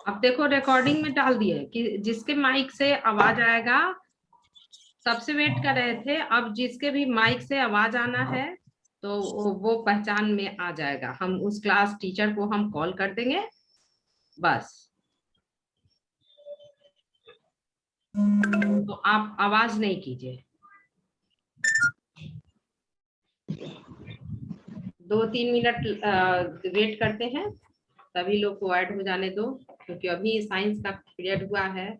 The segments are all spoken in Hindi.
अब देखो रिकॉर्डिंग में डाल दिए कि जिसके माइक से आवाज आएगा, सबसे वेट कर रहे थे, अब जिसके भी माइक से आवाज आना है तो वो पहचान में आ जाएगा, हम उस क्लास टीचर को हम कॉल कर देंगे बस। तो आप आवाज नहीं कीजिए, 2-3 मिनट वेट करते हैं, सभी लोग को ऐड हो जाने दो, क्योंकि अभी साइंस का पीरियड हुआ है,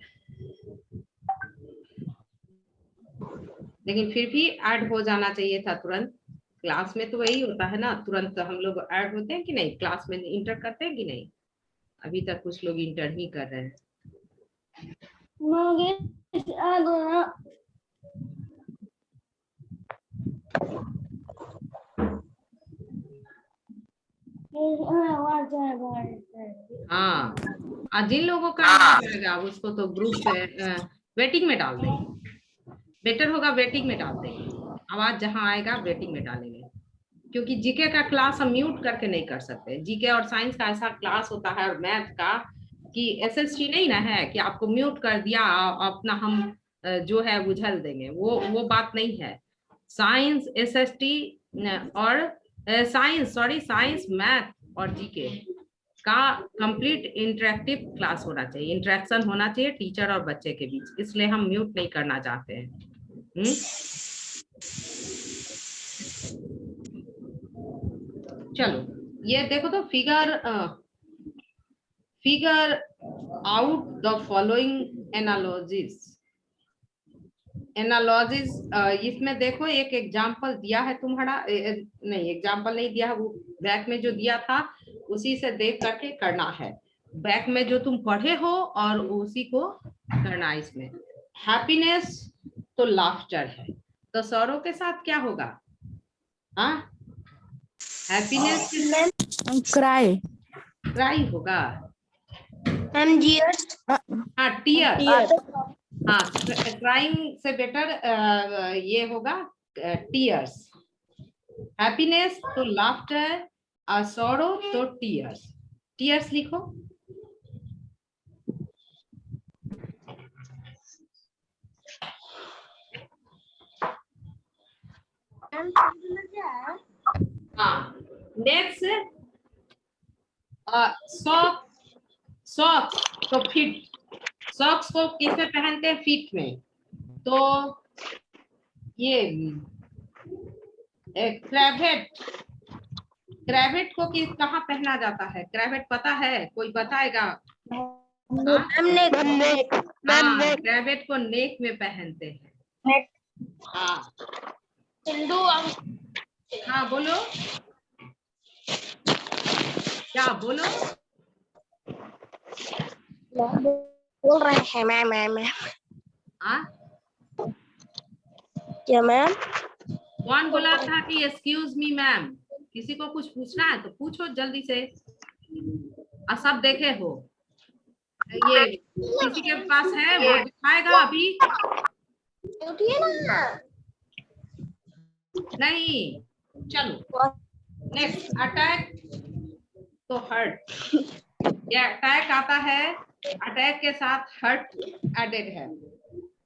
लेकिन फिर भी ऐड हो जाना चाहिए था तुरंत। क्लास में तो वही होता है ना, तुरंत हम लोग ऐड होते हैं कि नहीं, क्लास में इंटर करते हैं कि नहीं। अभी तक कुछ लोग इंटर ही कर रहे हैं। हाँ, जिन लोगों का नहीं जाएगा उसको तो ग्रुप वेटिंग में डाल देंगे, बेटर होगा वेटिंग में डाल देंगे, आवाज जहां आएगा वेटिंग में डालेंगे, क्योंकि जीके का क्लास हम म्यूट करके नहीं कर सकते। जीके और साइंस का ऐसा क्लास होता है, और मैथ का कि एसएसटी नहीं ना है कि आपको म्यूट कर दिया अपना हम जो है बुझल देंगे, वो बात नहीं है। साइंस एसएसटी और साइंस मैथ और जीके का कंप्लीट इंटरेक्टिव क्लास होना चाहिए, इंटरेक्शन होना चाहिए टीचर और बच्चे के बीच, इसलिए हम म्यूट नहीं करना चाहते हैं। चलो ये देखो तो figure out the following analogies. इसमें देखो एक एग्जाम्पल दिया है तुम्हारा, नहीं एग्जाम्पल नहीं दिया है, वो बैक में जो दिया था उसी से देख करके करना है, बैक में जो तुम पढ़े हो और उसी को करना। इसमें हैप्पीनेस तो लाफ्टर है, तो सौरों के साथ क्या होगा? हाँ, हैप्पीनेस क्राई होगा। हाँ टीयर, हाँ क्राइम से बेटर ये होगा टीयर्स। हैप्पीनेस तो लाफ्टर और सॉरो तो टीयर्स। टीयर्स लिखो। हाँ नेक्स्ट सॉक्स तो फिट, सॉक्स को किस में पहनते हैं? फीट में। तो ये क्रेवेट, क्रेवेट को किस कहाँ पहना जाता है? क्रेवेट पता है? कोई बताएगा? क्रेवेट को नेक में पहनते हैं। हाँ हाँ बोलो, क्या बोलो? बोल रहे हैं मैम। हाँ क्या मैम? कौन बोला था कि एक्सक्यूज मी मैम? किसी को कुछ पूछना है तो पूछो जल्दी से, सब देखे हो, ये किसी के पास है वो दिखाएगा अभी नहीं। चलो नेक्स्ट अटैक तो हर्ट, ये अटैक आता है, अटैक के साथ हर्ट एडेड है।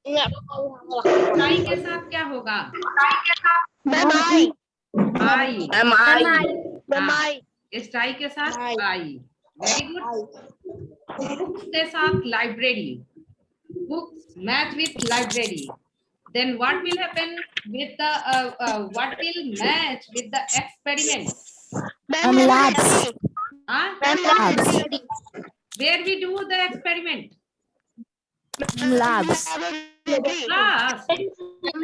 स्ट्राइक के साथ क्या होगा? आई, स्ट्राइक के साथ आई। Very good. बुक्स के साथ library, books match with library, then what will happen with the what will match with the experiment? labs. Where we do the experiment? Labs.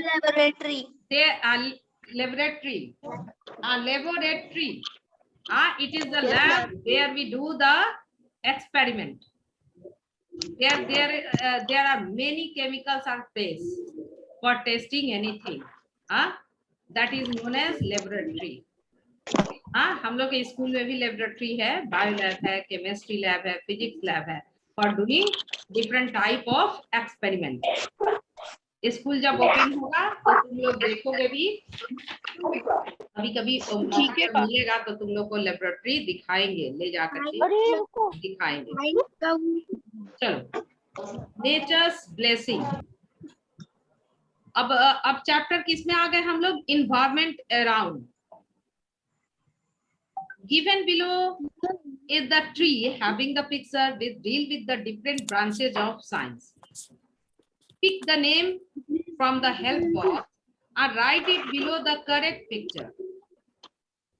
Laboratory. They are laboratory. It is the lab where we do the experiment. There are many chemicals are placed for testing anything. That is known as laboratory. हम लोग के स्कूल में भी लेबोरेटरी है, बायो लैब है, केमिस्ट्री लैब है, फिजिक्स लैब है, for doing different type of experiment. School जब ओपन होगा तो तुम लोग देखोगे भी, कभी कभी मौका मिलेगा तो तुम लोग को लेबोरेटरी दिखाएंगे, ले जाकर के दिखाएंगे। चलो, नेचर्स ब्लेसिंग। अब चैप्टर किस में आ गए हम लोग? Environment around. Given below is the tree having the picture with deal with the different branches of science. Pick the name from the help box and write it below the correct picture.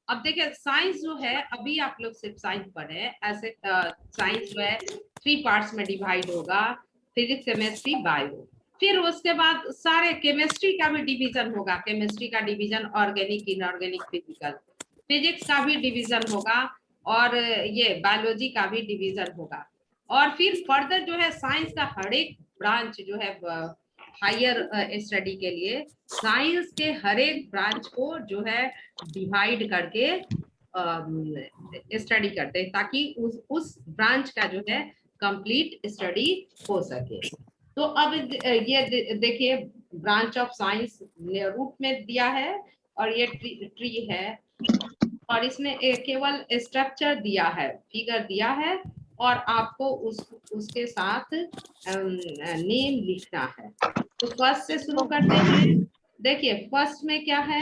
अब देखिए, साइंस जो है, अभी आप लोग सिर्फ साइंस पढ़े हैं, ऐसे साइंस जो है 3 पार्ट्स में डिवाइड होगा, फिजिक्स, केमिस्ट्री, बायो। फिर उसके बाद सारे केमिस्ट्री का भी डिवीजन होगा, केमिस्ट्री का division organic, inorganic, physical. Physics का भी डिवीजन होगा और ये बायोलॉजी का भी डिवीजन होगा। और फिर फर्दर जो है साइंस का हर एक ब्रांच जो है हायर स्टडी के लिए साइंस के हर एक ब्रांच को जो है डिवाइड करके स्टडी करते हैं, ताकि उस ब्रांच का जो है कंप्लीट स्टडी हो सके। तो अब ये देखिए, ब्रांच ऑफ साइंस रूट में दिया है और ये ट्री है, और इसमें केवल स्ट्रक्चर दिया है, फिगर दिया है, और आपको उसके साथ नेम लिखना है। तो फर्स्ट से शुरू करते हैं। देखिए, फर्स्ट में क्या है?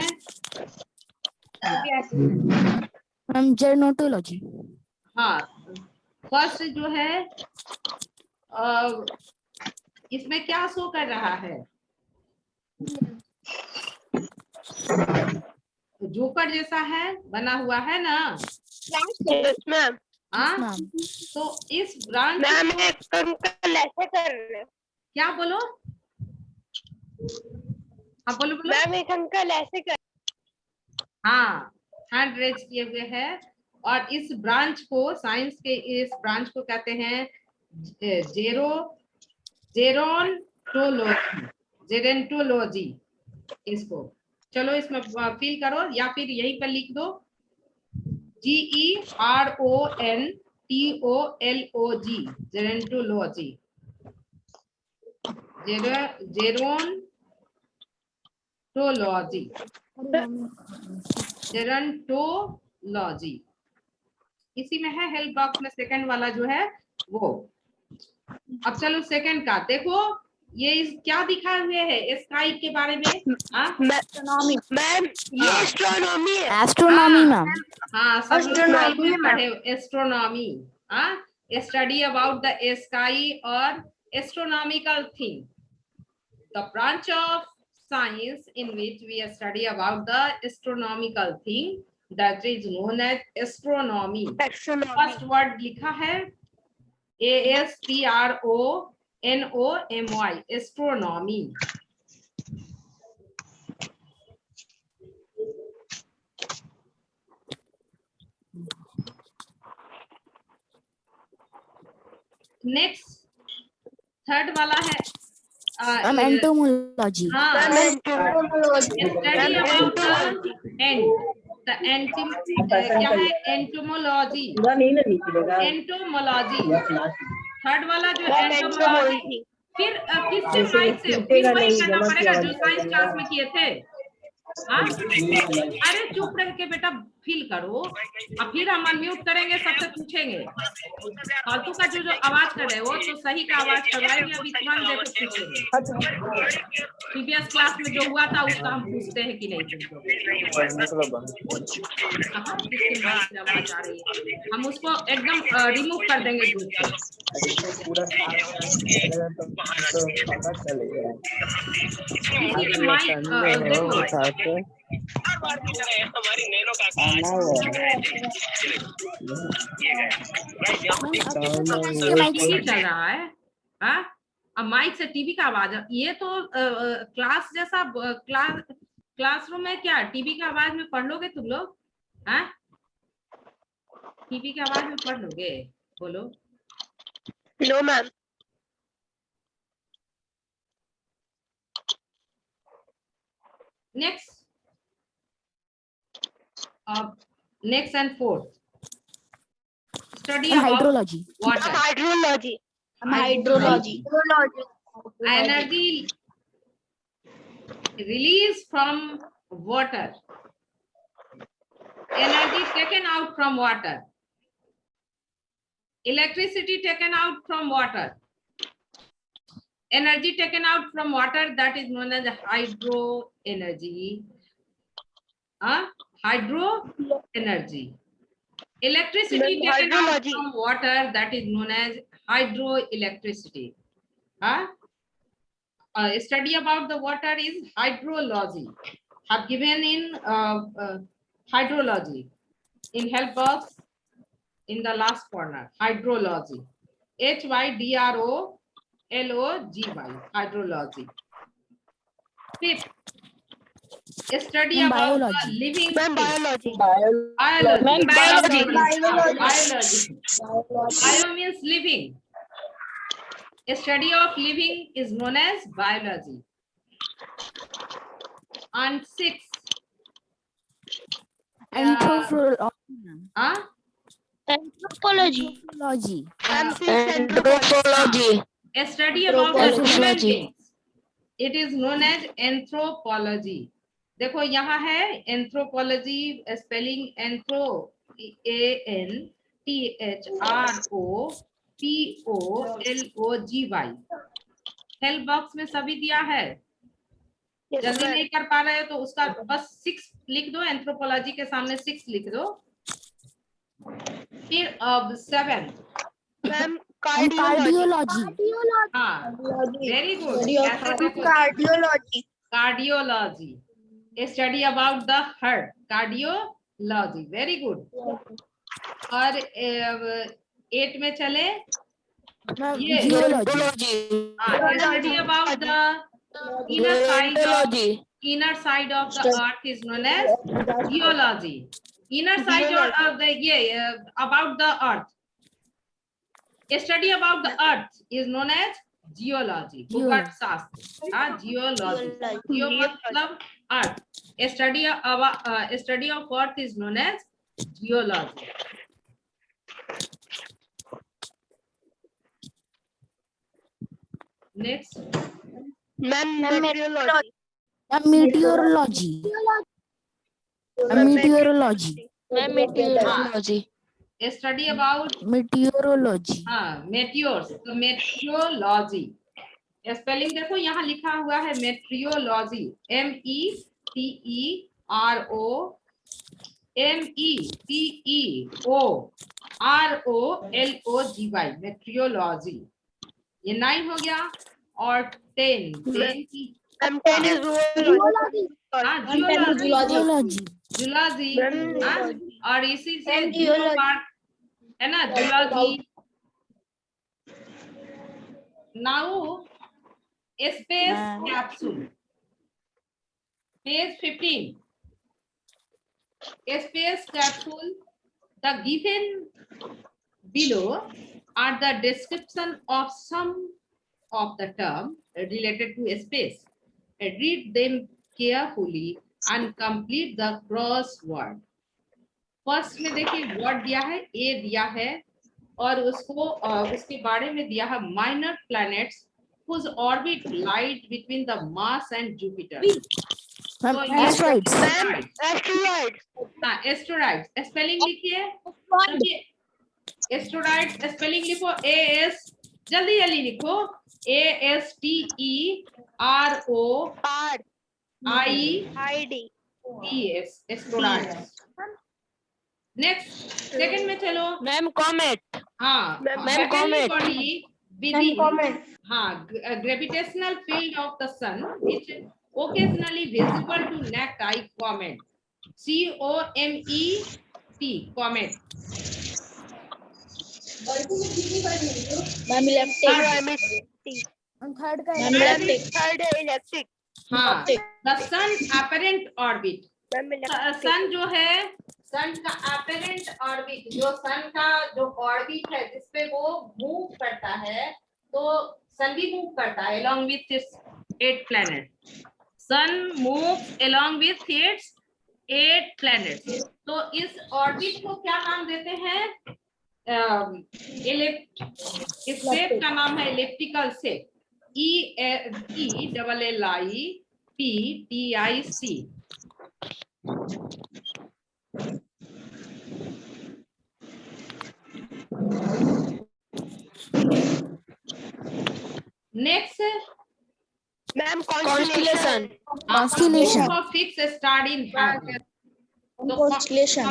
जेर्नोटोलॉजी। हाँ, फर्स्ट जो है इसमें क्या शो कर रहा है? जोकर जैसा है, बना हुआ है ना? मैम। हाँ, तो इस ब्रांच मैम अंकल ऐसे कर रहे हैं। क्या बोलो? हाँ, बोलो बोलो। मैम एक अंकल ऐसे कर। हाँ, हैंड रेज किए हुए है, और इस ब्रांच को, साइंस के इस ब्रांच को कहते हैं जेरोंटोलॉजी। इसको चलो इसमें फिल करो, या फिर यहीं पर लिख दो GERONTOLOG, जेरोंटोलॉजी। जेरोंटोलॉजी इसी में है, हेल्प बॉक्स में सेकंड वाला जो है वो। अब चलो सेकंड का देखो, ये क्या दिखा हुए है स्काई के बारे में? एस्ट्रोनॉमी मैम, ये एस्ट्रोनॉमी है। Astronomy ma'am. हाँ, सब एस्ट्रोनॉमी पढ़े, एस्ट्रोनॉमी। हाँ, स्टडी अबाउट द स्काई और astronomical thing, the branch of science in which we study about the astronomical thing that is known as astronomy. First word लिखा है ASTRONOMY, astronomy. Next, थर्ड वाला है एंटोमोलॉजी। स्टडी अबाउट द क्या है? एंटोमोलॉजी। एंटोमोलॉजी थर्ड वाला जो एंटोमोलॉजी। फिर किससे? माइक से। फिर वही करना पड़ेगा जो साइंस क्लास में किए थे। हाँ, अरे चुप रह के बेटा फील करो, और फिर हम अनम्यूट करेंगे, सबसे पूछेंगे। फालतू का जो आवाज कर रहे हो तो सही का आवाज करवाएंगे, अभी तुरंत देखो पूछेंगे। प्रीवियस क्लास में जो हुआ था उसका हम पूछते हैं कि नहीं आवाज आ रही है, हम उसको एकदम रिमूव कर देंगे ग्रुप से। हमारी नैनो का चल रहा है। हाँ, अब माइक से टीवी का आवाज, ये तो क्लास जैसा, क्लासरूम में क्या टीवी का आवाज में पढ़ लोगे तुम लोग? हाँ, टीवी की आवाज में पढ़ लोगे? बोलो। No ma'am. Next and fourth, study hydrology. water. Hydrology. Energy release from water, energy taken out from water, electricity taken out from water, energy taken out from water, that is known as hydro energy. Hydro energy. Electricity Ma'am, taken out hydrology. from water, that is known as hydroelectricity. Study about the water is hydrology. Have given in hydrology in help box in the last corner. Hydrology. HYDROLOGY. Hydrology. Fifth, study Ma'am, about the biology. living Ma'am, things. biology. Biology. Ma'am, biology. Biology. Bio means living. A study of living is known as biology. And six. Anthropology. Anthropology. Anthropology. A study about the human Anthropology. beings. It is known as anthropology. देखो यहाँ है anthropology spelling anthro ANTHROPOLOGY. Help box में सभी दिया है. Yes, जल्दी ma'am. नहीं कर पा रहे हो तो उसका बस 6 लिख दो. एंथ्रोपोलॉजी के सामने 6 लिख दो. फिर अब 7. Ma'am, Cardiology. हाँ, very good. Cardiology. Cardiology. A study about the heart. Cardiology. Very good. और 8 में चले. ये Geology. study about the inner side of the earth is known as geology. Inner side of the about the earth. A study about the earth is known as geology. भूगर्भ शास्त्र. Geology. Geo मतलब earth. A study of earth is known as geology. Next. Ma'am, meteorology. Meteorology. Meteorology. Ma'am, meteorology. A study about Meteorology. meteors. तो meteorology. स्पेलिंग देखो यहाँ लिखा हुआ है meteorology. METEOROLOGY. meteorology. ये 9 हो गया. और 10 की Ma'am, 10 is zoology. Zoology. Zoology. और इसी से Ma'am, जीरो zoology. पार्ट है ना. Zoology. Now space capsule. Page 15. Space capsule. The given below are the description of some of the term related to space. Read them carefully and complete the crossword. First में देखिए वर्ड दिया है. ए दिया है और उसको उसके बारे में दिया है minor planets whose orbit lies between the Mars and Jupiter. Asteroids. Asteroids. Asteroids. Spelling लिखिए. एस्टेरॉइड्स स्पेलिंग लिखो. AS जल्दी जल्दी लिखो. ASTEROIDES. एस्टेरॉइड्स. नेक्स्ट. सेकंड में चलो. Ma'am, comet. Ma'am, comet. Gravitational field of the sun which occasionally visible to naked eye. Comet. COMET. Comet. Ma'am, electric. Third Third, electric. The sun apparent orbit. Ma'am, electric. सन जो है, सन का apparent orbit, जो सन का जो ऑर्बिट है जिसपे वो मूव करता है, तो सन भी मूव करता है along with its 8 planets. Sun moves along with its 8 planets. तो इस ऑर्बिट को क्या नाम देते हैं? इस शेप का नाम है elliptical shape. ELLIPTICAL. TIC. Next, Ma'am, constellation. Constellation. fix start in heaven. तो constellation.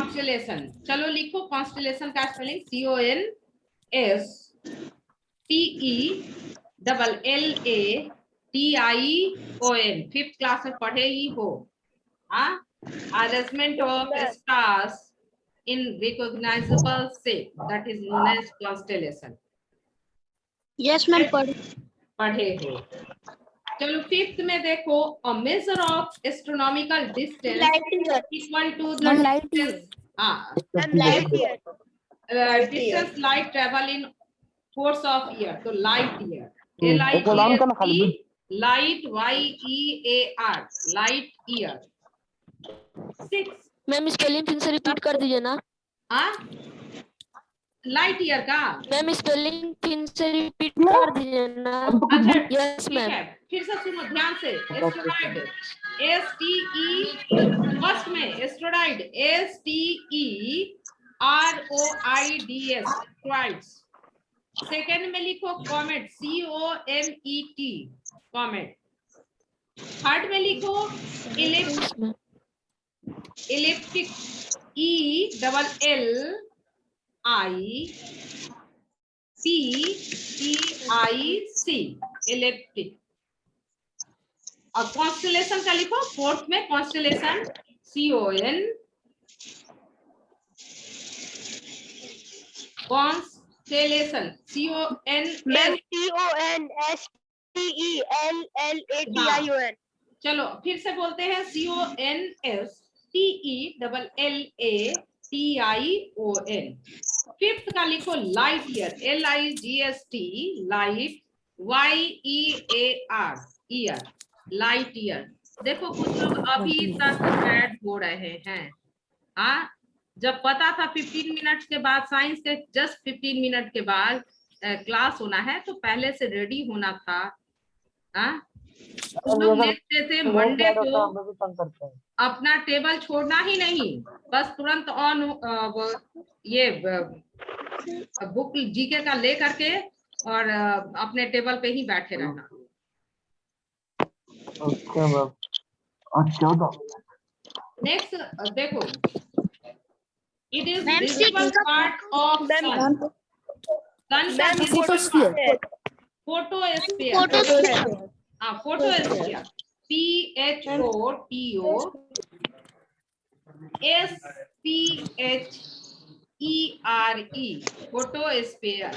चलो लिखो constellation का स्पेलिंग CONSTELLATION. फिफ्थ क्लास में पढ़े ही हो. Arrangement of stars in recognizable shape, that is known as constellation. Yes, ma'am. पढ़े हो. चलो फिफ्थ में देखो, a measure of astronomical distance equal to the Light year. Light year. distance light travel in course of year. तो light year, LIGHT, light, YEAR, light year. 6. Ma'am spelling फिर से रिपीट कर दीजिए ना. लाइट ईयर का मैम स्पेलिंग फिर से रिपीट कर दीजिए ना. अच्छा यस ठीक मैम. है, फिर से सुनो ध्यान से. एस्ट्रोनाइड, फर्स्ट में एस्ट्रोनाइड, STEROIDS, ट्वाइस. सेकेंड में लिखो कॉमेट, COMET, कॉमेट. थर्ड में लिखो इलिप्टिक, ELLIPTIC, इलिप्टिक. और कॉन्स्टेलेशन का लिखो फोर्थ में कॉन्स्टेलेशन, कॉन्स्टेलेशन CONSTELLATION. चलो फिर से बोलते हैं, CONSTELLATION. फिफ्थ का लिखो light year, LIGHT, light, YEAR, year, light year. देखो कुछ लोग अभी तक ऐड हो रहे हैं. जब पता था 15 मिनट के बाद, साइंस के जस्ट 15 मिनट के बाद क्लास होना है, तो पहले से रेडी होना था. लोग नेक्स्ट डे से मंडे को अपना टेबल छोड़ना ही नहीं, बस तुरंत ऑन ये बुक जीके का ले करके और अपने टेबल पे ही बैठे रहना. नेक्स्ट देखो, it is visible part of sun. Sun का photosphere, photosphere, photosphere, PHOTOSPHERE, photosphere.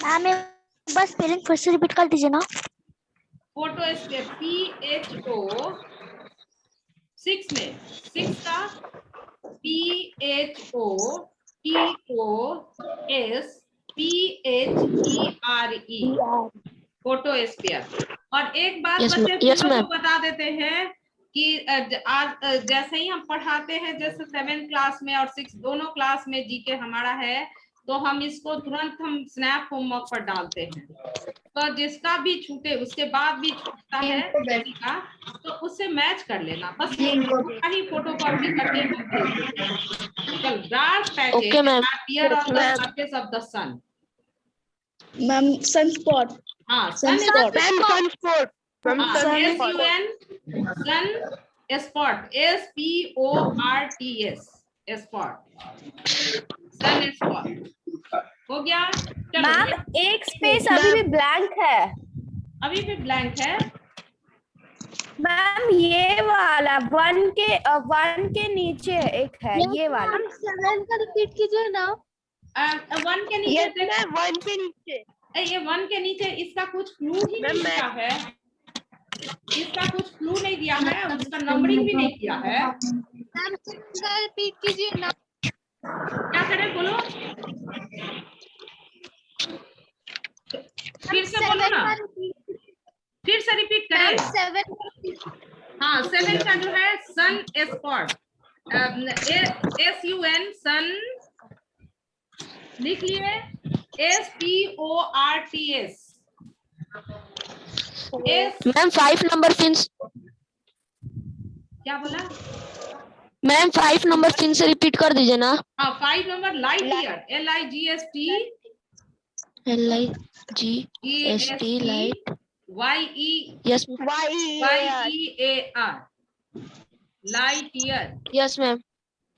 Ma'am बस स्पेलिंग फिर से रिपीट कर दीजिए ना. फोटोस्फीयर, PHO, 6 में 6 का PHOTOSPHERE, फोटोस्फीयर. और एक बात बच्चे को बता देते हैं कि जैसे ही हम पढ़ाते हैं, जैसे 7th क्लास में और 6 दोनों क्लास में जीके हमारा है, तो हम इसको तुरंत हम स्नैप होमवर्क पर डालते हैं. तो जिसका भी छूटे, उसके बाद भी छूटता है किसी का, तो उससे मैच कर लेना. बस ही फोटो कॉपी करके हम भेज देते हैं. चल, dark patches appear on the surface of the sun. Ma'am sunspot. Sunspot. SUN, sun spot, SPORTS, spot, sun spot. हो गया. मैम एक स्पेस अभी भी ब्लैंक है. अभी भी ब्लैंक है मैम. ये वाला 1 के नीचे एक है, ये वाला. 7 का रिपीट कीजिए ना. 1 के नीचे. 1 के नीचे. ये 1 के नीचे इसका कुछ क्लू ही नहीं दिया है. इसका कुछ क्लू नहीं दिया है, उसका नंबरिंग भी नहीं किया है. मैम रिपीट कीजिए ना. क्या करें बोलो, फिर से बोलो ना, फिर से रिपीट करें. 7. हाँ, 7 का जो है सन स्पॉट, SUN, सन लिख लिए. SPORTS। S मैम 5 नंबर फिर क्या बोला? मैम 5 नंबर फिर से रिपीट कर दीजिए ना। हाँ 5 number light year, LIGST light. LIGEST yes YEAR light year. Yes ma'am.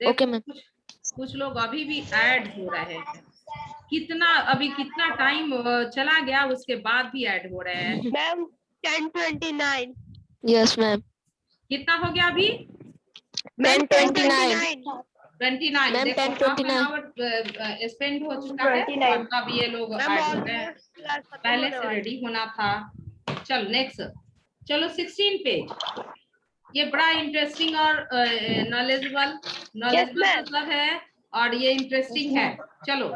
Okay ma'am. कुछ लोग अभी भी ऐड हो रहे हैं। कितना टाइम चला गया, उसके बाद भी ऐड हो रहे हैं। मैम 10:29। Yes ma'am. कितना हो गया अभी? 10:29 29। मैम, देखो 10:29 हाफ स्पेंड हो चुका है 29 और तब ये लोग मैम ऐड हो गए हैं। पहले से रेडी होना था। चलो नेक्स्ट, चलो 16 पेज। ये बड़ा इंटरेस्टिंग और नॉलेजेबल ma'am. मतलब है और ये इंटरेस्टिंग है। चलो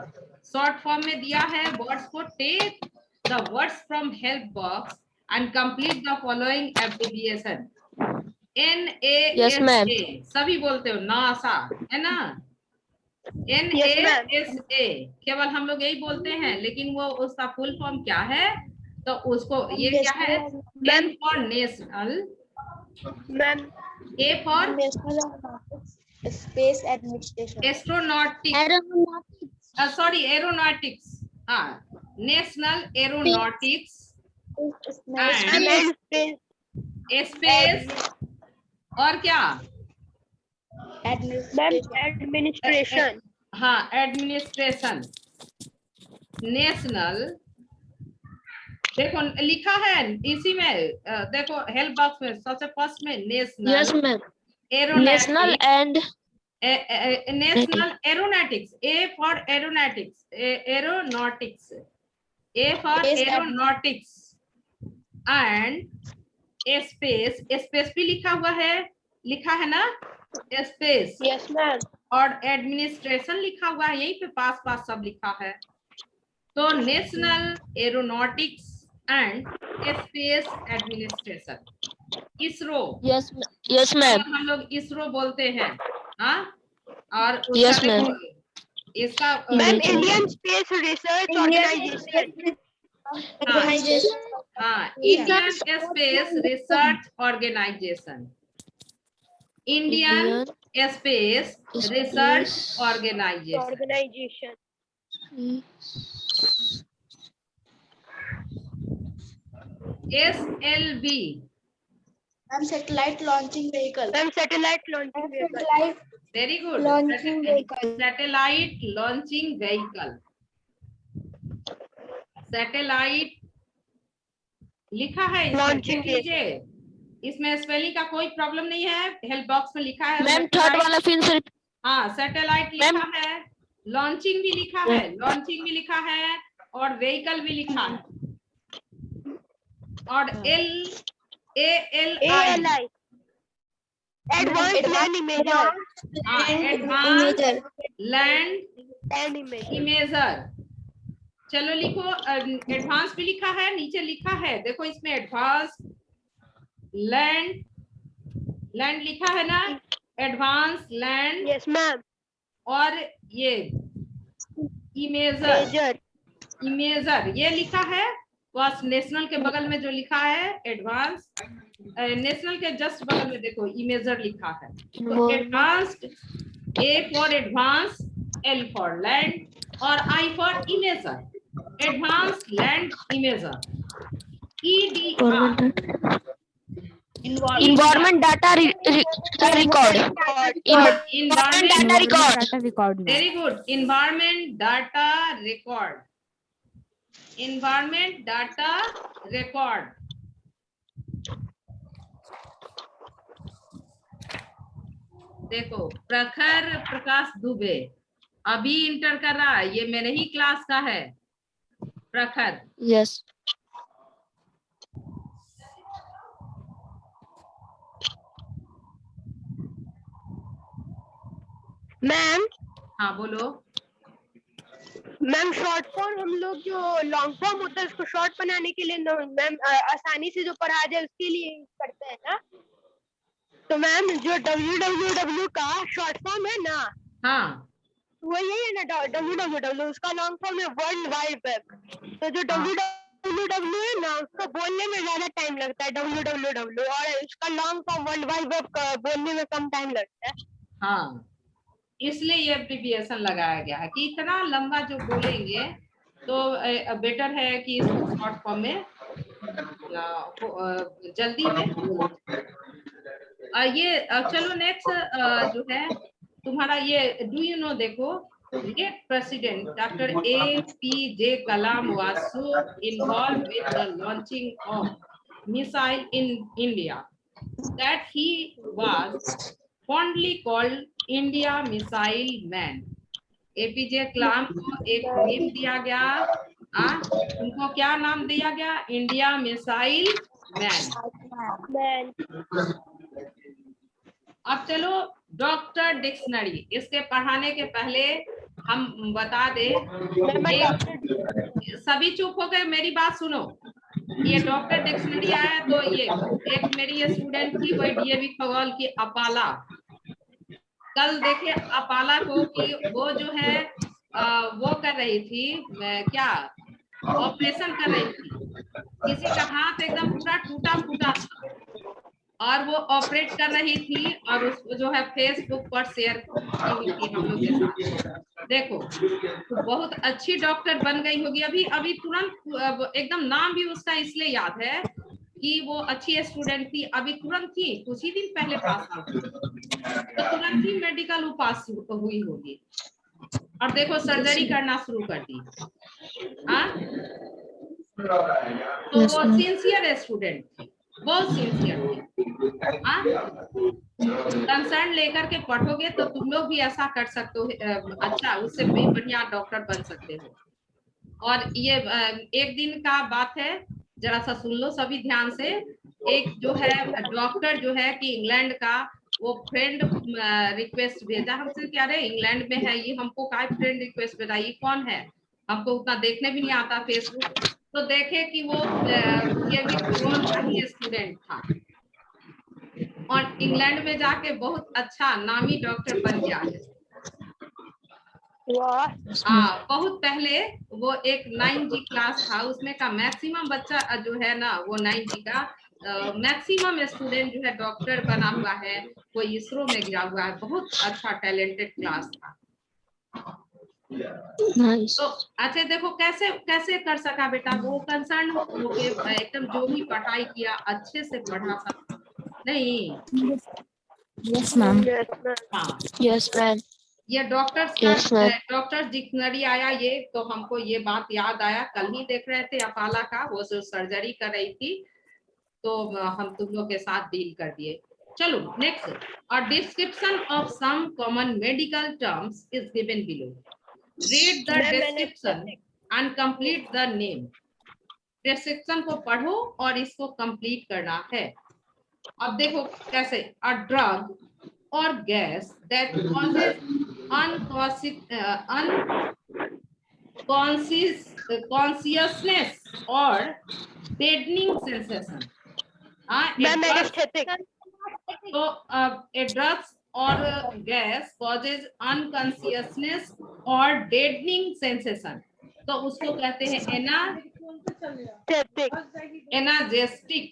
शॉर्ट फॉर्म में दिया है वर्ड्स को। Take the words from help box and complete the following abbreviation. Yes, ma'am. NASA, सभी बोलते हो नासा, है ना? Yes, ma'am. NASA केवल हम लोग यही बोलते हैं, लेकिन वो उसका फुल फॉर्म क्या है? तो उसको ये क्या है? N for national, ma'am A for National Space Administration. Astronautics, sorry aeronautics. हाँ, नेशनल एरोनॉटिक्स and स्पेस और क्या? administration. हाँ एडमिनिस्ट्रेशन। नेशनल, देखो लिखा है इसी में, देखो हेल्प बॉक्स में सबसे फर्स्ट में national. Yes ma'am. National aeronautics, and national aeronautics, A for aeronautics, aeronautics, A for aeronautics and space, space भी लिखा हुआ है, लिखा है ना स्पेस, Yes, ma'am. और एडमिनिस्ट्रेशन लिखा हुआ है, यहीं पे पास पास सब लिखा है। तो national aeronautics and space administration, ISRO. Yes ma'am. हम लोग इसरो बोलते हैं। हाँ, और Yes, ma'am. इसका Ma'am, Indian Space Research Organization. हाँ, Indian space research organisation, Indian space research organisation. Organization. SLV, Ma'am, Satellite Launching Vehicle. Ma'am, Satellite Launching Vehicle. Very good. Launching vehicle. Satellite launching vehicle, satellite लिखा है इसमें, Launching देख लीजिए। इसमें स्पेलिंग का कोई प्रॉब्लम नहीं है, हेल्प बॉक्स में लिखा है। मैम थर्ड वाला फिर से। हाँ सैटेलाइट लिखा है, लॉन्चिंग भी लिखा है, लॉन्चिंग भी लिखा है और व्हीकल भी लिखा है, और ALI Advanced Land Imager. Advance land Land Imager. Imager. चलो लिखो, एडवांस भी लिखा है, नीचे लिखा है, देखो इसमें एडवांस लैंड लिखा है ना, एडवांस लैंड, Yes, ma'am. और ये इमेजर Major. ये लिखा है। बस नेशनल के बगल में जो लिखा है एडवांस, नेशनल के जस्ट बगल में देखो इमेजर लिखा है। तो advanced, A for advance, L for land और I for imager, advance land imager. EDR, environment data record. environment data record. Very good, environment data record, environment data record। देखो प्रखर प्रकाश दुबे अभी इंटर कर रहा है, ये मेरे ही क्लास का है प्रखर। यस मैम हाँ बोलो। मैम शॉर्ट फॉर्म हम लोग जो लॉन्ग फॉर्म होता है उसको शॉर्ट बनाने के लिए मैम आसानी से जो पढ़ा जाए उसके लिए यूज करते हैं ना। तो मैम जो www का शॉर्ट फॉर्म है ना, हाँ वो यही है ना www, उसका लॉन्ग फॉर्म है वर्ल्ड वाइड वेब। तो जो www है ना, उसको बोलने में ज्यादा टाइम लगता है www, और उसका long form world wide web बोलने में कम टाइम लगता है। हाँ, इसलिए ये एब्रिविएशन लगाया गया है कि इतना लंबा जो बोलेंगे तो बेटर है कि इसको शॉर्ट फॉर्म में जल्दी में बोलो। ये चलो नेक्स्ट जो है तुम्हारा ये डू यू नो, देखो late president doctor APJ Kalam was so involved with the launching of missile in India that he was fondly called India Missile Man. APJ कलाम को एक नेम दिया गया, उनको क्या नाम दिया गया? India missile man. अब चलो डॉक्टर डिक्शनरी, इसके पढ़ाने के पहले हम बता दे, सभी चुप हो गए, मेरी बात सुनो। ये डॉक्टर डिक्शनरी आया तो ये एक मेरी ये स्टूडेंट थी, वही DAV खगोल की अपाला, कल देखे अपाला को कि वो जो है वो कर रही थी क्या ऑपरेशन कर रही थी, किसी का हाथ एकदम पूरा टूटा फूटा था और वो ऑपरेट कर रही थी और उसको जो है फेसबुक पर शेयर की हुई थी हम लोग के साथ। देखो तो बहुत अच्छी डॉक्टर बन गई होगी, अभी तुरंत एकदम नाम भी उसका इसलिए याद है कि वो अच्छी स्टूडेंट थी, अभी तुरंत ही कुछ ही दिन पहले पास आउट हुई, तो तुरंत ही मेडिकल पास हुई होगी और देखो सर्जरी करना शुरू कर दी। तो वो सिंसियर स्टूडेंट थी, बहुत सिंसियर थी। कंसर्न लेकर के पढ़ोगे तो तुम लोग भी ऐसा कर सकते हो, अच्छा उससे भी बढ़िया डॉक्टर बन सकते हो। और ये एक दिन का बात है, जरा सा सुन लो सभी ध्यान से। एक जो है डॉक्टर जो है कि इंग्लैंड का, वो फ्रेंड रिक्वेस्ट भेजा हमसे, क्या रे इंग्लैंड में है ये, हमको काय फ्रेंड रिक्वेस्ट भेजा, ये कौन है, हमको उतना देखने भी नहीं आता फेसबुक। तो देखे कि वो ये भी खगोल का ही स्टूडेंट था और इंग्लैंड में जाके बहुत अच्छा नामी डॉक्टर बन गया है। बहुत पहले वो एक 9G क्लास था, उसमें का मैक्सिमम बच्चा जो है ना, वो 9G का मैक्सिमम स्टूडेंट जो है डॉक्टर बना हुआ है, कोई इसरो में गया हुआ है, बहुत अच्छा टैलेंटेड क्लास था। तो अच्छा देखो कैसे कैसे कर सका बेटा, वो कंसर्न होके एकदम जो भी पढ़ाई किया अच्छे से पढ़ा था नहीं। Yes ma'am. हाँ यस मैम। ये डॉक्टर्स का डॉक्टर्स डिक्शनरी आया ये, तो हमको ये बात याद आया, कल ही देख रहे थे अपाला का, वो जो सर्जरी कर रही थी तो हम तुम लोग के साथ डील कर दिए। चलो next, a description of some common medical terms is given below, read the description and complete the name. Description को पढ़ो और इसको कंप्लीट करना है। अब देखो कैसे, a drug or gas that causes consciousness or deadening sensation. So a drug or gas causes unconsciousness or deadening sensation, तो उसको कहते हैं एनाजेस्टिक,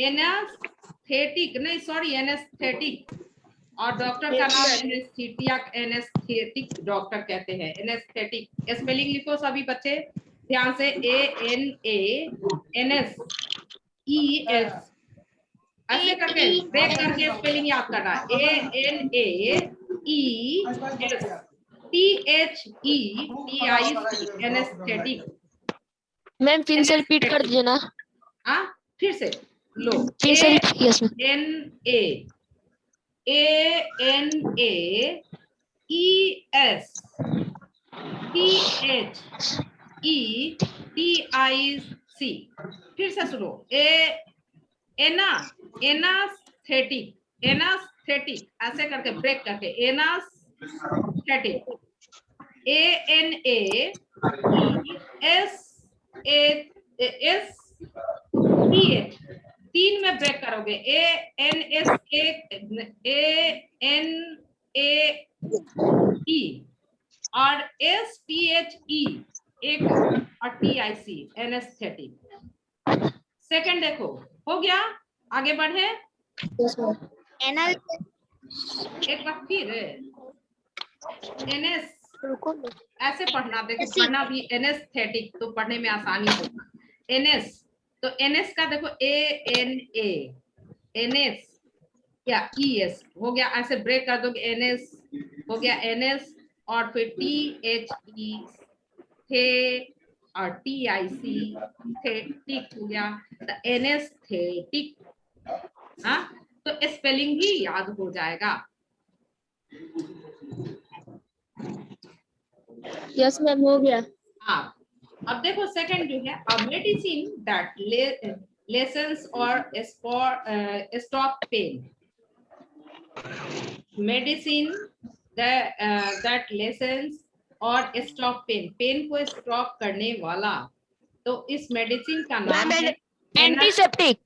एनेस्थेटिक नहीं, सॉरी एनेस्थेटिक, और डॉक्टर का नाम एनेस्थेटिक डॉक्टर कहते हैं, एनेस्थेटिक। स्पेलिंग लिखो सभी बच्चे ध्यान से, ANANSES, ऐसे करके ब्रेक करके स्पेलिंग याद करना, ANAESTHETIC, एनेस्थेटिक। मैम फिर से रिपीट कर दीजिए ना। फिर से लो, यस ANAESTHETIC, फिर से सुनो, एनास्थेटिक, एनास्थेटिक ऐसे करके ब्रेक करके, एनास्थेटिक, ANAESTH, तीन में ब्रेक करोगे, ANASTHETIC, ए ई और STHE एक और TIC एनेस्थेटिक। सेकंड देखो हो गया, आगे बढ़े। एक बार फिर NS ऐसे पढ़ना, देखो पढ़ना भी एनेस्थेटिक तो पढ़ने में आसानी होगा। NS तो NS का देखो ANA NS या ES हो गया, ऐसे ब्रेक कर दोगे NS हो गया NS और फिर THE थे और TIC थेटिक हो गया, तो एनेस्थेटिक। हाँ तो स्पेलिंग भी याद हो जाएगा। यस मैम हो गया। हाँ अब देखो सेकंड जो है, a medicine that lessens or stop pain. Medicine that lessens or stop pain, pain को स्टॉप करने वाला। तो इस मेडिसिन का नाम है एंटीसेप्टिक।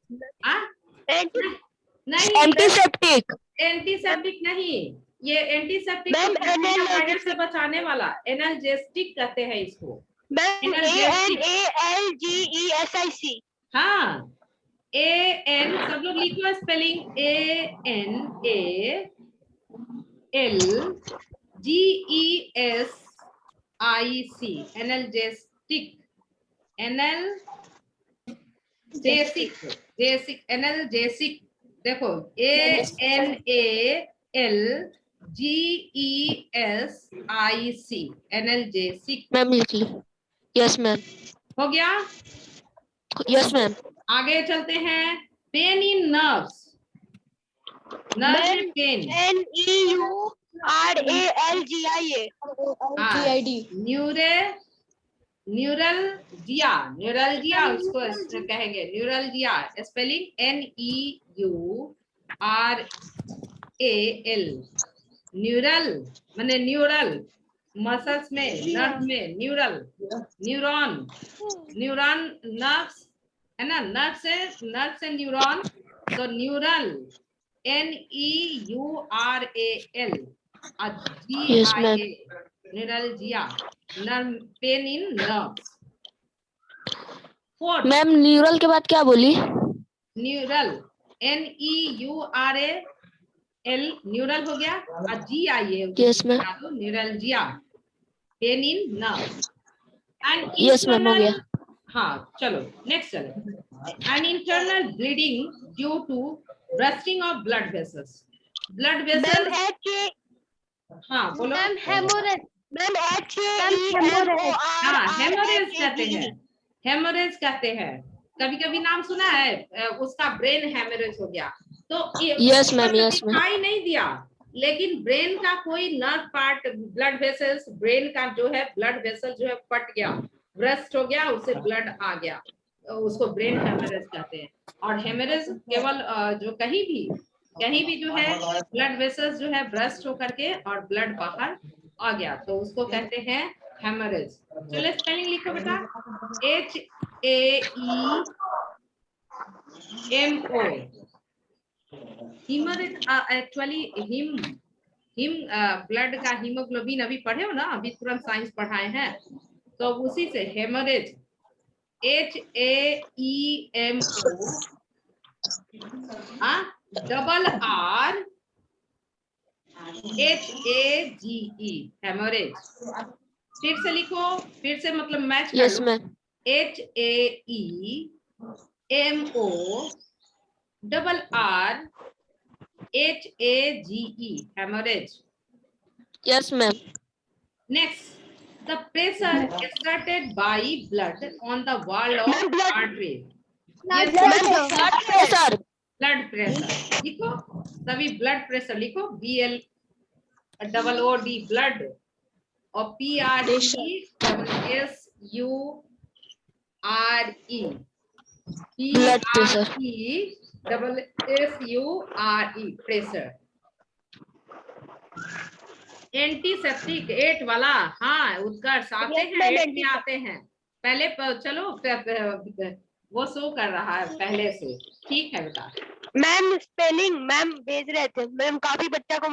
नहीं एंटीसेप्टिक। एंटीसेप्टिक नहीं, ये एंटीसेप्टिक वायरस से बचाने वाला एनाल्जेस्टिक कहते हैं इसको। ANALGESIC। हाँ AN सब लोग लिखो स्पेलिंग ANALGESIC एनाल्जेस्टिक। एनाल्जेसिक देखो ANALGESIC एनाल्जेसिक। मैम लिख ली। Yes ma'am. हो गया। Yes ma'am. आगे चलते हैं, पेन इन नर्व्स। नर्व में पेन NEURALGIA न्यूरल्जिया उसको कहेंगे, न्यूरल्जिया स्पेलिंग NEURAL। न्यूरल माने न्यूरल, मसल्स में नर्व में न्यूरल, न्यूरॉन नर्व्स है ना, नर्व से न्यूरॉन, तो neural NEURAL Yes, ma'am. Neuralgia, nerve pain in nerves. Fourth ma'am neural के बाद क्या बोली? न्यूरल NEURAL न्यूरल हो गया और GIA Yes, ma'am. Neuralgia, pain in nerves. And Yes, ma'am, हो गया। हाँ चलो नेक्स्ट चलो। An internal bleeding due to bursting of blood vessels. Blood vessels हाँ बोलो। हाँ हेमोरेज कहते हैं, हेमोरेज कहते हैं। कभी कभी नाम सुना है उसका, ब्रेन हेमोरेज हो गया तो Yes, ma'am, yes, ma'am. दिखाई नहीं दिया, लेकिन ब्रेन का कोई nerve part, blood vessels, brain का जो है ब्लड वेसल जो है फट गया, ब्रस्ट हो गया, उससे ब्लड आ गया, तो उसको ब्रेन हेमोरेज कहते हैं। और हेमोरेज केवल जो कहीं भी जो है ब्लड वेसल्स जो है ब्रस्ट होकर के और ब्लड बाहर आ गया, तो उसको कहते हैं हेमोरेज। चलो स्पेलिंग लिखो बेटा, HAEMO। Haemorrhage actually him blood का हीमोग्लोबिन अभी पढ़े हो ना, अभी तुरंत साइंस पढ़ाए हैं, तो उसी से हेमोरेज HAEMO RRHAGE हेमोरेज। फिर से लिखो, फिर से मतलब मैच कर Yes, low. ma'am. HAEMO RRHAGE hemorrhage. Yes, ma'am. Next, the pressure exerted by blood on the wall of artery. Yes, Blood pressure. blood pressure लिखो, सभी blood pressure लिखो, BLOOD blood और PRESSURE Blood pressure. PRESSURE pressure। Antiseptic 8 वाला, हाँ उत्कर्ष आते हैं, 8 में आते हैं। पहले चलो वो शो कर रहा है पहले से, ठीक है बेटा। मैम स्पेलिंग मैम भेज रहे थे मैम, काफी बच्चा को